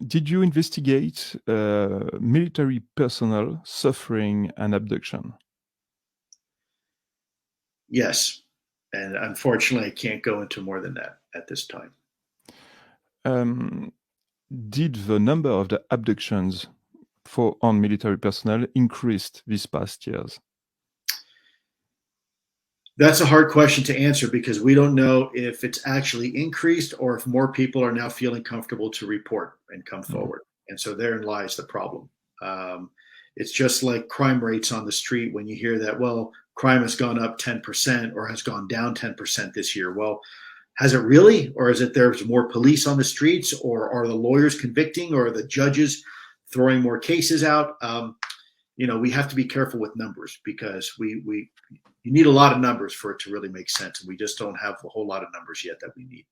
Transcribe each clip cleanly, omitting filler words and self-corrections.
Did you investigate military personnel suffering an abduction? Yes. And unfortunately, I can't go into more than that at this time. Um, did the number of the abductions on military personnel increased these past years? That's a hard question to answer because we don't know if it's actually increased or if more people are now feeling comfortable to report and come Mm. forward. And so therein lies the problem. Um, it's just like crime rates on the street when you hear that, well, crime has gone up 10% or has gone down 10% this year. Well, has it really? Or is it there's more police on the streets? Or are the lawyers convicting? Or are the judges throwing more cases out? We have to be careful with numbers because we you need a lot of numbers for it to really make sense, and we just don't have a whole lot of numbers yet that we need.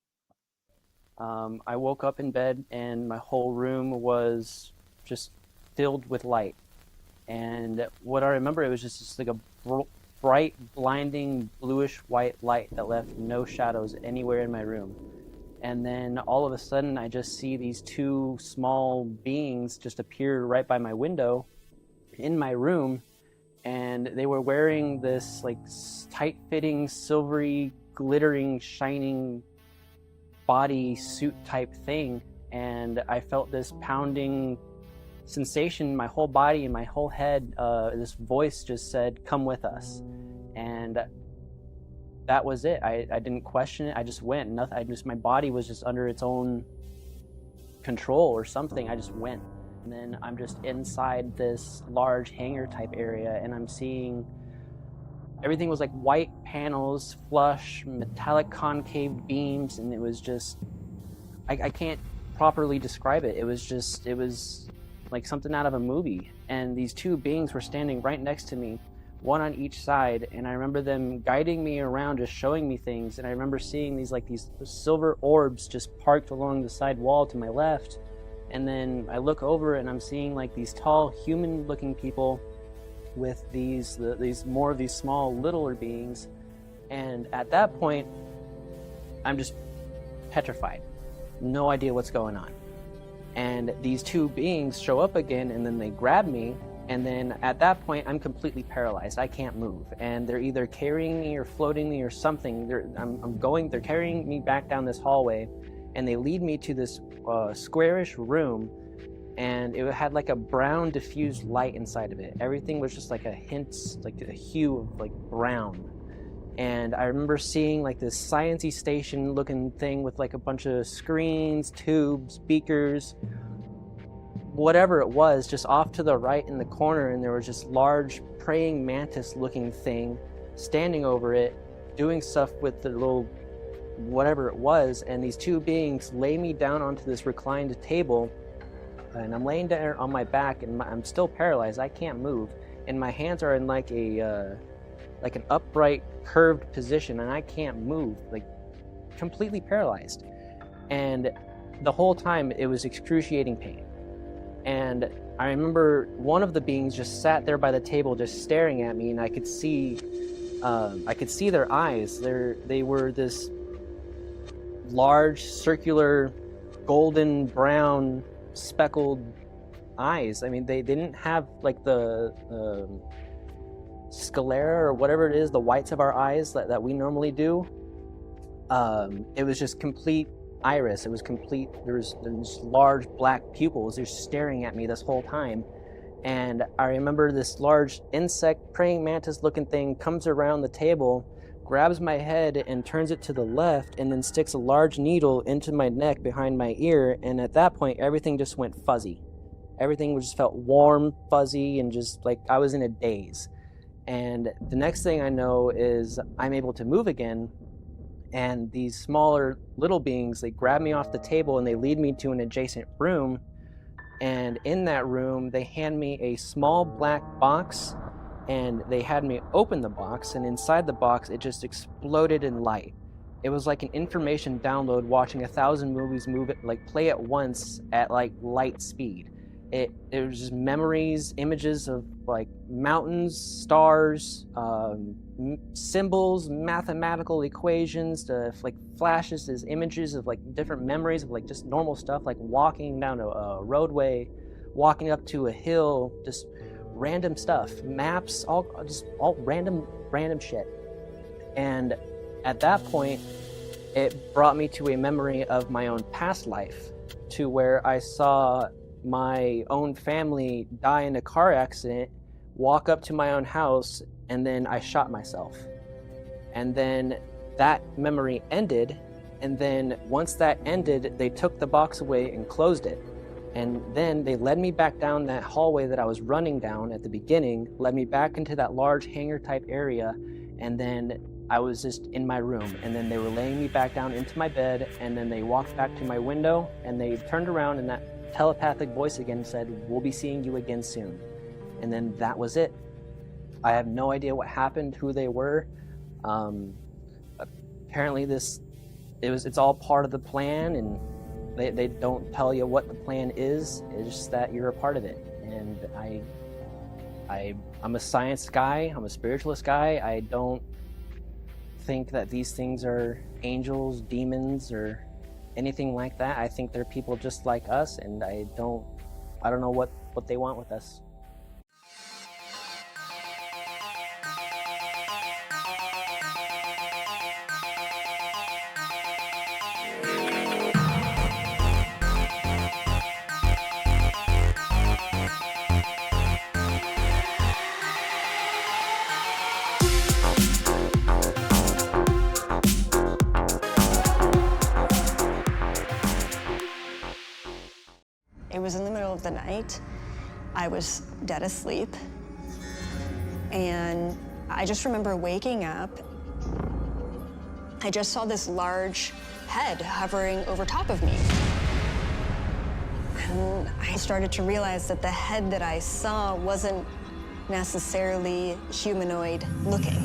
I woke up in bed and my whole room was just filled with light. And what I remember, it was just like a bright, blinding, bluish white light that left no shadows anywhere in my room. And then all of a sudden, I just see these two small beings just appear right by my window in my room. And they were wearing this like tight-fitting, silvery, glittering, shining body suit type thing. And I felt this pounding sensation in my whole body and my whole head. This voice just said, "Come with us." And that was it. I didn't question it. I just went. Nothing. My body was just under its own control or something. I just went. And then I'm just inside this large hangar type area, and I'm seeing everything was like white panels, flush, metallic concave beams, and it was just, I can't properly describe it. It was like something out of a movie. And these two beings were standing right next to me, one on each side, and I remember them guiding me around, just showing me things. And I remember seeing these silver orbs just parked along the side wall to my left. And then I look over and I'm seeing like these tall human looking people with these more of these small littler beings. And at that point, I'm just petrified. No idea what's going on. And these two beings show up again, and then they grab me. And then at that point, I'm completely paralyzed. I can't move. And they're either carrying me or floating me or something. They're carrying me back down this hallway, and they lead me to this squarish room. And it had like a brown diffused light inside of it. Everything was just like a hint, like a hue of like brown. And I remember seeing like this science-y station looking thing with like a bunch of screens, tubes, beakers, whatever it was, just off to the right in the corner. And there was this large praying mantis looking thing standing over it, doing stuff with the little whatever it was. And these two beings lay me down onto this reclined table, and I'm laying down on my back, and I'm still paralyzed. I can't move, and my hands are in like an upright curved position, and I can't move, like completely paralyzed. And the whole time it was excruciating pain. And I remember one of the beings just sat there by the table just staring at me, and I could see their eyes. They were this large circular golden brown speckled eyes. I mean, they didn't have like the sclera or whatever it is, the whites of our eyes that we normally do. It was just complete iris. It was complete. There's large black pupils. They're staring at me this whole time. And I remember this large insect, praying mantis looking thing comes around the table, grabs my head and turns it to the left, and then sticks a large needle into my neck behind my ear. And at that point, everything just went fuzzy. Everything just felt warm, fuzzy, and just like I was in a daze. And the next thing I know is I'm able to move again. And these smaller little beings, they grab me off the table and they lead me to an adjacent room. And in that room, they hand me a small black box, and they had me open the box, and inside the box, it just exploded in light. It was like an information download watching 1,000 movies play at once at like light speed. It was just memories, images of like mountains, stars, symbols, mathematical equations, to like flashes as images of like different memories of like just normal stuff, like walking down a roadway, walking up to a hill, just random stuff, maps, all random shit. And at that point, it brought me to a memory of my own past life, to where I saw my own family die in a car accident, walk up to my own house, and then I shot myself. And then that memory ended, and then once that ended, they took the box away and closed it. And then they led me back down that hallway that I was running down at the beginning, led me back into that large hangar type area, and then I was just in my room, and then they were laying me back down into my bed, and then they walked back to my window, and they turned around, and that telepathic voice again said, "We'll be seeing you again soon." And then that was it. I have no idea what happened, who they were. Apparently it's all part of the plan, and they don't tell you what the plan is. It's just that you're a part of it. And I'm a science guy, I'm a spiritualist guy. I don't think that these things are angels, demons, or anything like that. I think they're people just like us, and I don't know what they want with us. It was in the middle of the night. I was dead asleep. And I just remember waking up. I just saw this large head hovering over top of me. And I started to realize that the head that I saw wasn't necessarily humanoid looking.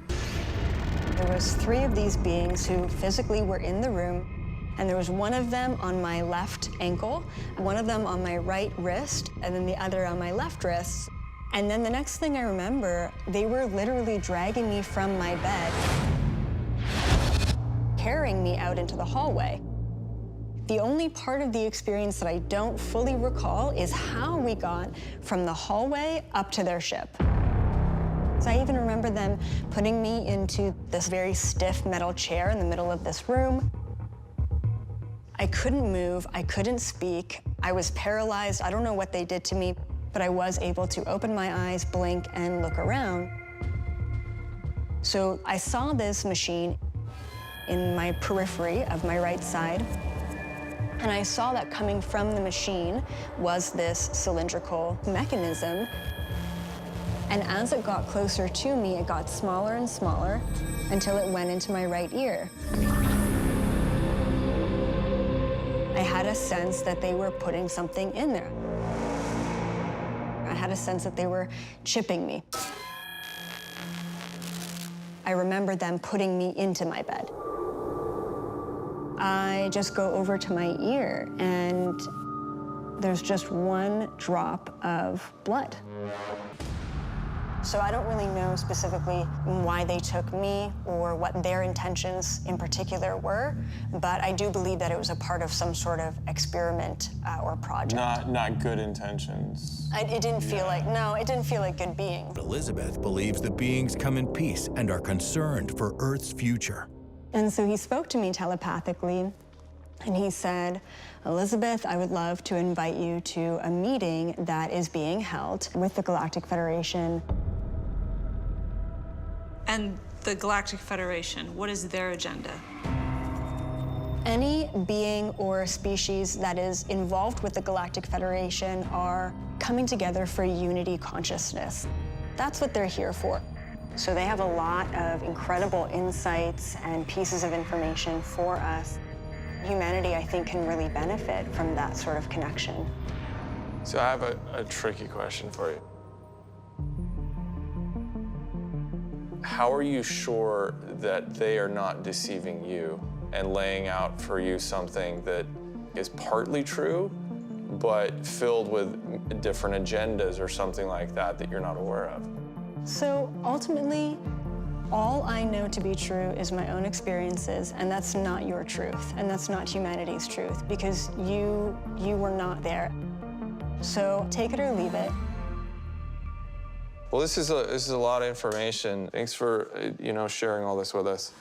There was 3 of these beings who physically were in the room. And there was one of them on my left ankle, one of them on my right wrist, and then the other on my left wrist. And then the next thing I remember, they were literally dragging me from my bed, carrying me out into the hallway. The only part of the experience that I don't fully recall is how we got from the hallway up to their ship. So I even remember them putting me into this very stiff metal chair in the middle of this room. I couldn't move, I couldn't speak, I was paralyzed. I don't know what they did to me, but I was able to open my eyes, blink, and look around. So I saw this machine in my periphery of my right side, and I saw that coming from the machine was this cylindrical mechanism. And as it got closer to me, it got smaller and smaller until it went into my right ear. I had a sense that they were putting something in there. I had a sense that they were chipping me. I remember them putting me into my bed. I just go over to my ear, and there's just one drop of blood. So I don't really know specifically why they took me or what their intentions in particular were, but I do believe that it was a part of some sort of experiment or project. Not good intentions. It didn't feel like, no, it didn't feel like good beings. Elizabeth believes the beings come in peace and are concerned for Earth's future. And so he spoke to me telepathically, and he said, "Elizabeth, I would love to invite you to a meeting that is being held with the Galactic Federation." And the Galactic Federation, what is their agenda? Any being or species that is involved with the Galactic Federation are coming together for unity consciousness. That's what they're here for. So they have a lot of incredible insights and pieces of information for us. Humanity, I think, can really benefit from that sort of connection. So I have a tricky question for you. How are you sure that they are not deceiving you and laying out for you something that is partly true, but filled with different agendas or something like that that you're not aware of. So ultimately, all I know to be true is my own experiences, and that's not your truth, and that's not humanity's truth, because you were not there. So take it or leave it. Well, this is a lot of information. Thanks for sharing all this with us.